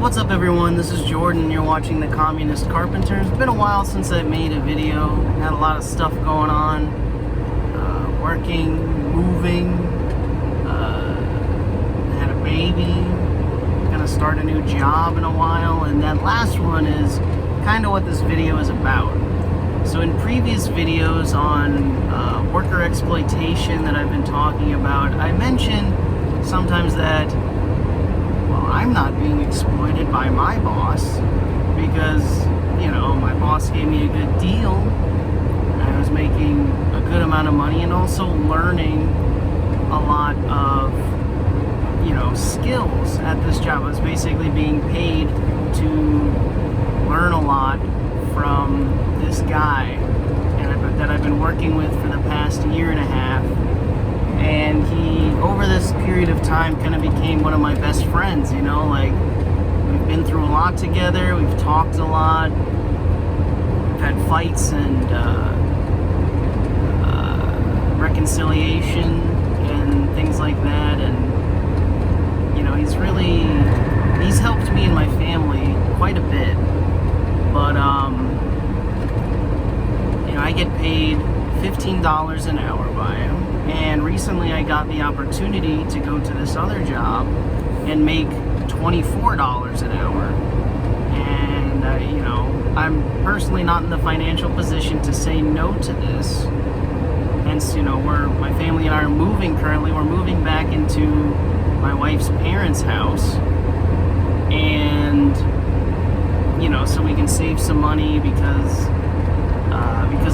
What's up everyone, this is Jordan, you're watching The Communist Carpenter. It's been a while since I made a video, had a lot of stuff going on, working, moving, had a baby, gonna start a new job in a while, and that last one is kind of what this video is about. So in previous videos on worker exploitation that I've been talking about, I mentioned sometimes that I'm not being exploited by my boss because, you know, my boss gave me a good deal. I was making a good amount of money and also learning a lot of, you know, skills at this job. I was basically being paid to learn a lot from this guy that I've been working with for the past year and a half. And he, over this period of time, kind of became one of my best friends, you know, like, we've been through a lot together, we've talked a lot, we've had fights and reconciliation and things like that, and, you know, he's helped me and my family quite a bit, but, you know, I get paid $15 an hour by him. And recently I got the opportunity to go to this other job and make $24 an hour. And, you know, I'm personally not in the financial position to say no to this. Hence, you know, my family and I are moving currently. We're moving back into my wife's parents' house. And, you know, so we can save some money because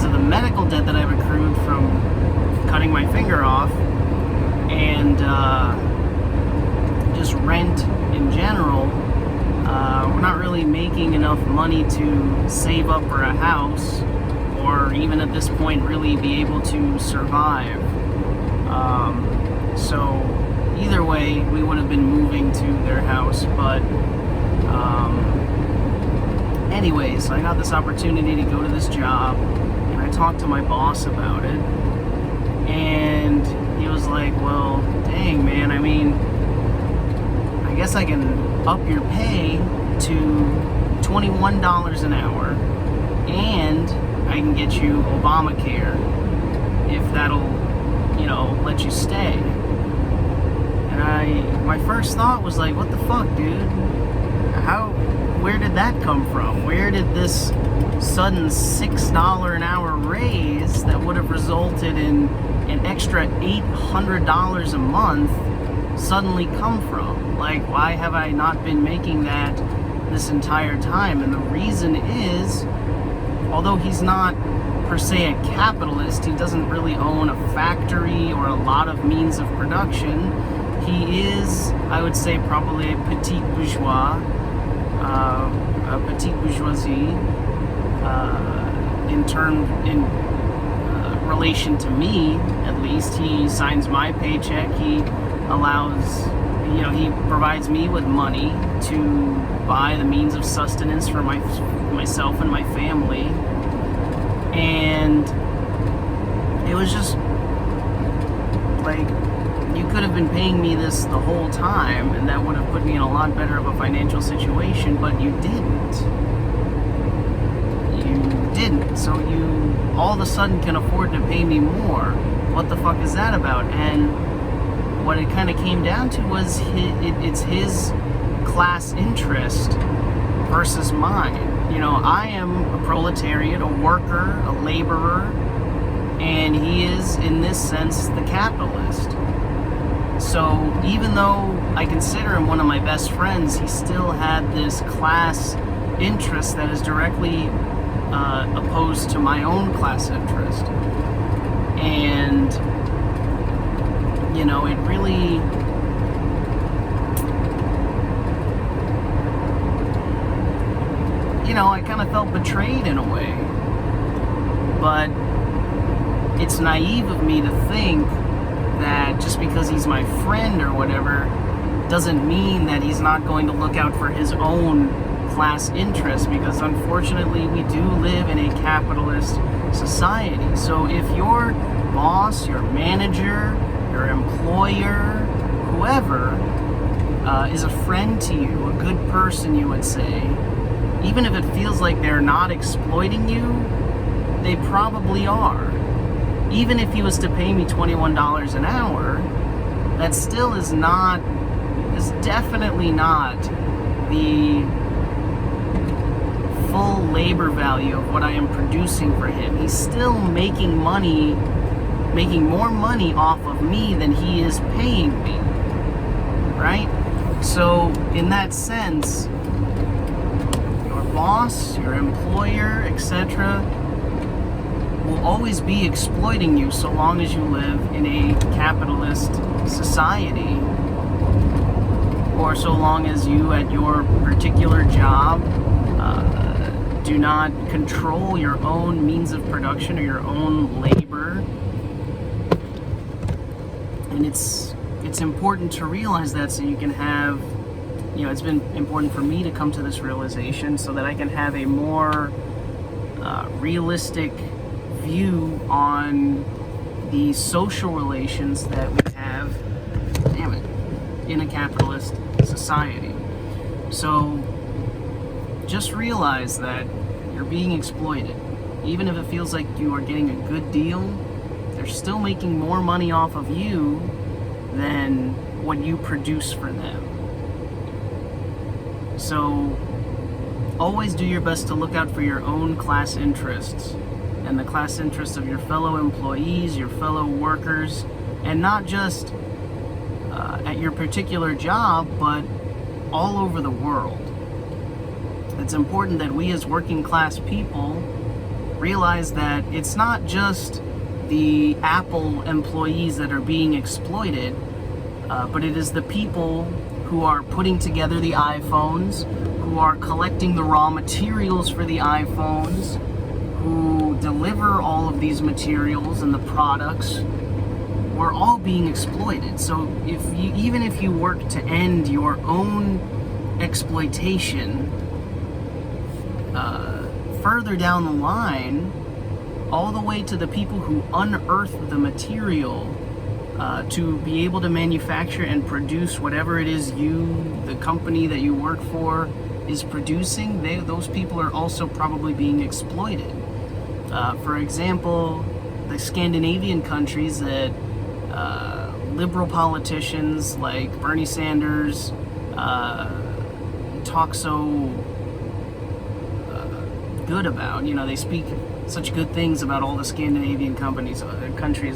of the medical debt that I've accrued from cutting my finger off, and just rent in general. We're not really making enough money to save up for a house, or even at this point really be able to survive. So either way, we would have been moving to their house, but anyways, I got this opportunity to go to this job, and I talked to my boss about it. And he was like, well, dang, man, I mean, I guess I can up your pay to $21 an hour, and I can get you Obamacare if that'll, you know, let you stay. And my first thought was like, what the fuck, dude? Where did that come from? Where did this sudden $6 an hour raise that would have resulted in an extra $800 a month suddenly come from? Like, why have I not been making that this entire time? And the reason is, although he's not per se a capitalist, he doesn't really own a factory or a lot of means of production. He is, I would say, probably a petit bourgeois, a petite bourgeoisie, in relation to me, at least. He signs my paycheck. He allows, you know, he provides me with money to buy the means of sustenance for myself and my family. And it was just like, you could have been paying me this the whole time, and that would have put me in a lot better of a financial situation, but you didn't. So you all of a sudden can afford to pay me more. What the fuck is that about? And what it kind of came down to was it's his class interest versus mine. You know, I am a proletariat, a worker, a laborer, and he is, in this sense, the capitalist. So even though I consider him one of my best friends, he still had this class interest that is directly opposed to my own class interest. And, you know, it really, you know, I kind of felt betrayed in a way. But it's naive of me to think that just because he's my friend or whatever doesn't mean that he's not going to look out for his own class interest, because unfortunately we do live in a capitalist society. So if your boss, your manager, your employer, whoever is a friend to you, a good person, you would say, even if it feels like they're not exploiting you, they probably are. Even if he was to pay me $21 an hour, that still is definitely not the full labor value of what I am producing for him. He's still making money, making more money off of me than he is paying me, right? So in that sense, your boss, your employer, etc., will always be exploiting you so long as you live in a capitalist society, or so long as you at your particular job do not control your own means of production or your own labor. And it's important to realize that, so you can have, it's been important for me to come to this realization so that I can have a more realistic view on the social relations that we have, in a capitalist society. So just realize that you're being exploited. Even if it feels like you are getting a good deal, they're still making more money off of you than what you produce for them. So always do your best to look out for your own class interests and the class interests of your fellow employees, your fellow workers, and not just at your particular job, but all over the world. It's important that we as working class people realize that it's not just the Apple employees that are being exploited, but it is the people who are putting together the iPhones, who are collecting the raw materials for the iPhones, who deliver all of these materials and the products. We're all being exploited. So even if you work to end your own exploitation, further down the line, all the way to the people who unearth the material to be able to manufacture and produce whatever it is the company that you work for, is producing, those people are also probably being exploited. For example, the Scandinavian countries that liberal politicians like Bernie Sanders talk so good about. They speak such good things about all the Scandinavian countries,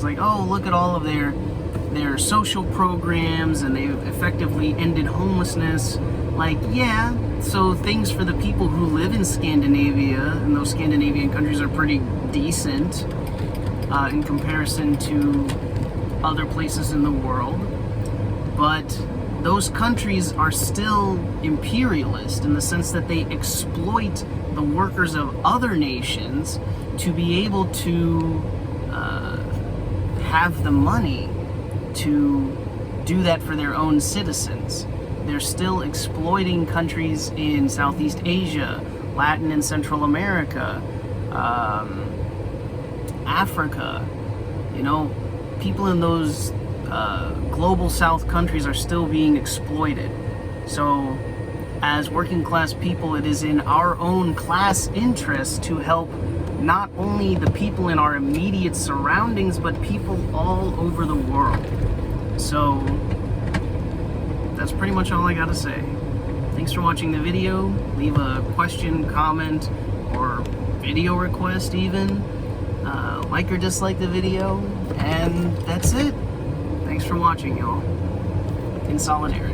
like, oh, look at all of their social programs, and they've effectively ended homelessness. Like, yeah, so things for the people who live in Scandinavia and those Scandinavian countries are pretty decent in comparison to other places in the world. But those countries are still imperialist in the sense that they exploit the workers of other nations to be able to have the money to do that for their own citizens. They're still exploiting countries in Southeast Asia, Latin and Central America, Africa. People in those global South countries are still being exploited. So as working class people, it is in our own class interest to help not only the people in our immediate surroundings, but people all over the world. So that's pretty much all I gotta say. Thanks for watching the video. Leave a question, comment, or video request even. Like or dislike the video, and that's it. Thanks for watching, y'all. In solidarity.